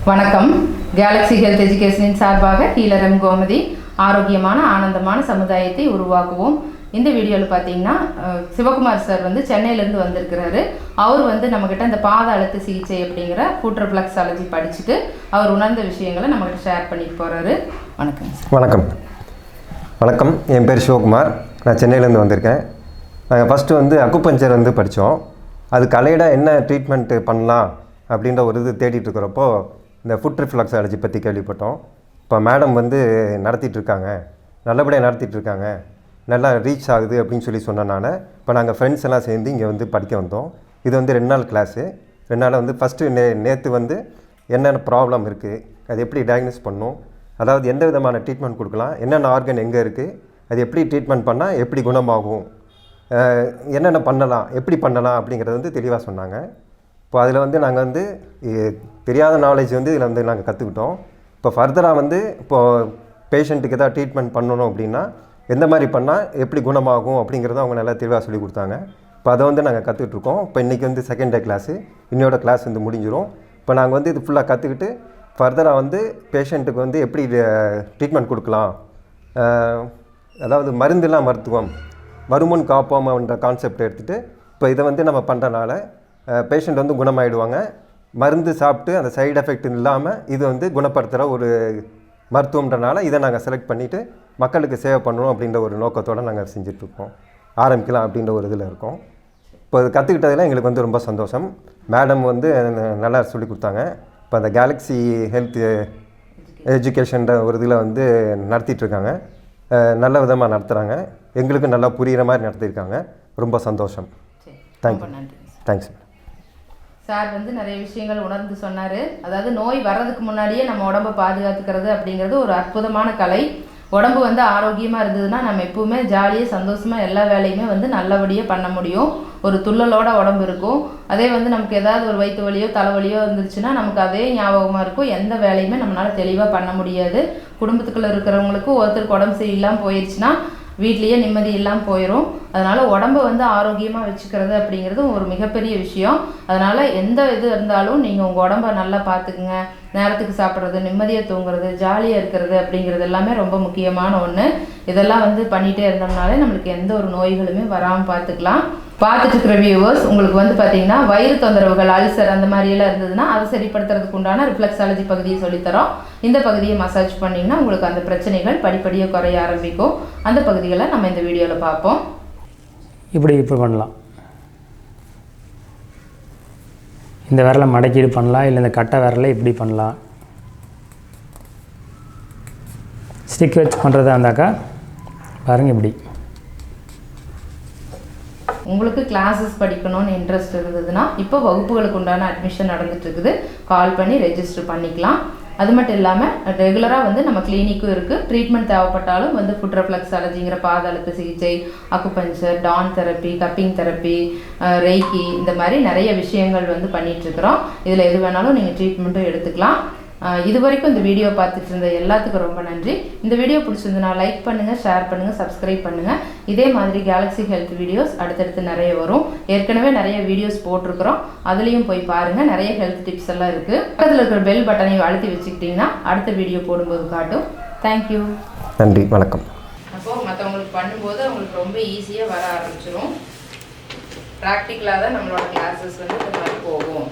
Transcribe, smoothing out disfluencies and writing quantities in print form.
வணக்கம். Galaxy health எஜுகேஷனின் சார்பாக healer M Gomathi ஆரோக்கியமான ஆனந்தமான சமுதாயத்தை உருவாக்குவோம். இந்த வீடியோவில் பார்த்தீங்கன்னா சிவகுமார் சார் வந்து சென்னையிலேருந்து வந்திருக்கிறாரு. அவர் நம்மக்கிட்ட இந்த பாத அழுத்த சிகிச்சை அப்படிங்கிற ஃபுட் ரிஃப்ளெக்ஸாலஜி படிச்சுட்டு அவர் உணர்ந்த விஷயங்களை நம்மகிட்ட ஷேர் பண்ணிட்டு போகிறாரு. வணக்கம். வணக்கம். வணக்கம். என் பேர் சிவகுமார். நான் சென்னையிலேருந்து வந்திருக்கேன். நாங்கள் ஃபஸ்ட்டு அக்குபஞ்சர் படித்தோம். அது கலையிட என்ன ட்ரீட்மெண்ட்டு பண்ணலாம் அப்படின்ற ஒரு இது தேடிட்டு இருக்கிறப்போ இந்த ஃபுட் ரிஃப்ளெக்ஸாலஜி பற்றி கேள்விப்பட்டோம். இப்போ மேடம் நடத்திட்டுருக்காங்க, நல்லபடியாக நடத்திட்டுருக்காங்க, நல்லா ரீச் ஆகுது அப்படின்னு சொன்னனால இப்போ நாங்கள் ஃப்ரெண்ட்ஸ் எல்லாம் சேர்ந்து இங்கே படிக்க வந்தோம். இது 2 நாள் கிளாஸு. 2 நாள் ஃபஸ்ட்டு நேற்று என்னென்ன ப்ராப்ளம் இருக்குது, அது எப்படி டயக்னோஸ் பண்ணணும், அதாவது எந்த விதமான ட்ரீட்மெண்ட் கொடுக்கலாம், என்னென்ன ஆர்கன் எங்கே இருக்குது, அது எப்படி ட்ரீட்மெண்ட் பண்ணால் எப்படி குணமாகும், என்னென்ன பண்ணலாம், எப்படி பண்ணலாம் அப்படிங்கிறத தெளிவாக சொன்னாங்க. இப்போ அதில் நாங்கள் தெரியாத நாலேஜ் இதில் நாங்கள் கற்றுக்கிட்டோம். இப்போ ஃபர்தராக இப்போது பேஷண்ட்டுக்கு எதாவது ட்ரீட்மெண்ட் பண்ணணும் அப்படின்னா எந்த மாதிரி பண்ணால் எப்படி குணமாகும் அப்படிங்கிறத அவங்க நல்லா தெளிவாக சொல்லி கொடுத்தாங்க. இப்போ அதை நாங்கள் கற்றுக்கிட்ருக்கோம். இப்போ இன்றைக்கி செகண்ட் டே கிளாஸு, இன்னையோட கிளாஸ் முடிஞ்சிடும். இப்போ நாங்கள் இது ஃபுல்லாக கற்றுக்கிட்டு ஃபர்தராக பேஷண்ட்டுக்கு எப்படி ட்ரீட்மெண்ட் கொடுக்கலாம், அதாவது மருந்துலாம் மருத்துவம், வருமுன் காப்போம்ன்ற கான்செப்ட் எடுத்துகிட்டு இப்போ இதை நம்ம பண்ணுறனால பேஷண்ட் குணமாயிடுவாங்க. மருந்து சாப்பிட்டு அந்த சைடு எஃபெக்ட் இல்லாமல் இது குணப்படுத்துகிற ஒரு மருத்துவம்ன்றனால இதை நாங்கள் செலக்ட் பண்ணிவிட்டு மக்களுக்கு சேவை பண்ணணும் அப்படின்ற ஒரு நோக்கத்தோடு நாங்கள் செஞ்சிட்ருக்கோம். ஆரம்பிக்கலாம் அப்படின்ற ஒரு இதில் இருக்கோம். இப்போ அது கற்றுக்கிட்டதில் எங்களுக்கு ரொம்ப சந்தோஷம். மேடம் நல்லா சொல்லி கொடுத்தாங்க. இப்போ அந்த கேலக்ஸி ஹெல்த் எஜுகேஷன்ற ஒரு இதில் நடத்திட்டுருக்காங்க. நல்ல விதமாக நடத்துகிறாங்க. எங்களுக்கு நல்லா புரிகிற மாதிரி நடத்தியிருக்காங்க. ரொம்ப சந்தோஷம். தேங்க்ஸ். சார் நிறைய விஷயங்கள் உணர்ந்து சொன்னார். அதாவது நோய் வர்றதுக்கு முன்னாடியே நம்ம உடம்பை பாதுகாத்துக்கிறது அப்படிங்கிறது ஒரு அற்புதமான கலை. உடம்பு ஆரோக்கியமாக இருந்ததுன்னா நம்ம எப்பவுமே ஜாலியாக சந்தோஷமாக எல்லா வேலையுமே நல்லபடியாக பண்ண முடியும். ஒரு துள்ளலோட உடம்பு இருக்கும். அதே நமக்கு ஏதாவது ஒரு வயிற்று வலியோ தலைவலியோ இருந்துச்சுன்னா நமக்கு அதே ஞாபகமாக இருக்கும். எந்த வேலையுமே நம்மளால் தெளிவாக பண்ண முடியாது. குடும்பத்துக்குள்ளே இருக்கிறவங்களுக்கு ஒருத்தருக்கு உடம்பு சரியில்லாமல் போயிடுச்சுன்னா வீட்லேயே நிம்மதி இல்லாமல் போயிடும். அதனால் உடம்பை ஆரோக்கியமாக வச்சுக்கிறது அப்படிங்கிறது ஒரு மிகப்பெரிய விஷயம். அதனால் எந்த இது இருந்தாலும் நீங்கள் உங்கள் உடம்பை நல்லா பார்த்துக்குங்க. நேரத்துக்கு சாப்பிட்றது, நிம்மதியாக தூங்குறது, ஜாலியாக இருக்கிறது அப்படிங்கிறது எல்லாமே ரொம்ப முக்கியமான ஒன்று. இதெல்லாம் பண்ணிகிட்டே இருந்தோம்னாலே நம்மளுக்கு எந்த ஒரு நோய்களுமே வராமல் பார்த்துக்கலாம். பார்த்துட்டு இருக்கிற வியூவர்ஸ், உங்களுக்கு பார்த்தீங்கன்னா வயிறு தொந்தரவுகள், அல்சர் அந்த மாதிரியெல்லாம் இருந்ததுன்னா அதை சரிப்படுத்துறதுக்கு உண்டான ரிஃப்ளெக்ஸாலஜி பகுதியை சொல்லித்தரோம். இந்த பகுதியை மசாஜ் பண்ணிங்கன்னா உங்களுக்கு அந்த பிரச்சனைகள் படிப்படியாக குறைய ஆரம்பிக்கும். அந்த பகுதிகளை நம்ம இந்த வீடியோவில் பார்ப்போம். இப்படி பண்ணலாம். இந்த விரலை மடக்கிட்டு பண்ணலாம், இல்லை இந்த கட்டை விரலை இப்படி பண்ணலாம். ஸ்டிக் வச்சு பண்ணுறதா இருந்தாக்கா பாருங்கள் இப்படி. உங்களுக்கு கிளாஸஸ் படிக்கணும்னு இன்ட்ரெஸ்ட் இருந்ததுன்னா இப்போ வகுப்புகளுக்கு உண்டான அட்மிஷன் நடந்துட்டுருக்குது. கால் பண்ணி ரெஜிஸ்டர் பண்ணிக்கலாம். அது மட்டும் இல்லாமல் ரெகுலராக நம்ம கிளினிக்கும் இருக்குது. ட்ரீட்மெண்ட் தேவைப்பட்டாலும் ஃபுட் ரிஃப்ளெக்ஸாலஜிங்கிற பாத அழுத்த சிகிச்சை, அக்குபஞ்சர், டான் தெரப்பி, கப்பிங் தெரப்பி, ரெய்கி, இந்த மாதிரி நிறைய விஷயங்கள் பண்ணிகிட்ருக்குறோம். இதில் எது வேணாலும் நீங்கள் ட்ரீட்மெண்ட்டும் எடுத்துக்கலாம். இது வரைக்கும் இந்த வீடியோ பார்த்துட்டு இருந்த எல்லாத்துக்கும் ரொம்ப நன்றி. இந்த வீடியோ பிடிச்சிருந்ததுன்னா லைக் பண்ணுங்கள், ஷேர் பண்ணுங்கள், சப்ஸ்கிரைப் பண்ணுங்கள். இதே மாதிரி கேலக்ஸி ஹெல்த் வீடியோஸ் அடுத்தடுத்து நிறைய வரும். ஏற்கனவே நிறைய வீடியோஸ் போட்டிருக்கிறோம், அதுலேயும் போய் பாருங்கள். நிறைய ஹெல்த் டிப்ஸ் எல்லாம் இருக்குது. பக்கத்தில் இருக்கிற பெல் பட்டனையும் அழுத்தி வச்சுக்கிட்டிங்கன்னா அடுத்த வீடியோ போடும்போது காட்டும். தேங்க்யூ. நன்றி. வணக்கம். அப்போது மற்றவங்களுக்கு பண்ணும்போது அவங்களுக்கு ரொம்ப ஈஸியாக வர ஆரம்பிச்சிடும். ப்ராக்டிக்கலாக தான் நம்மளோட கிளாஸஸ் இந்த மாதிரி போகும்.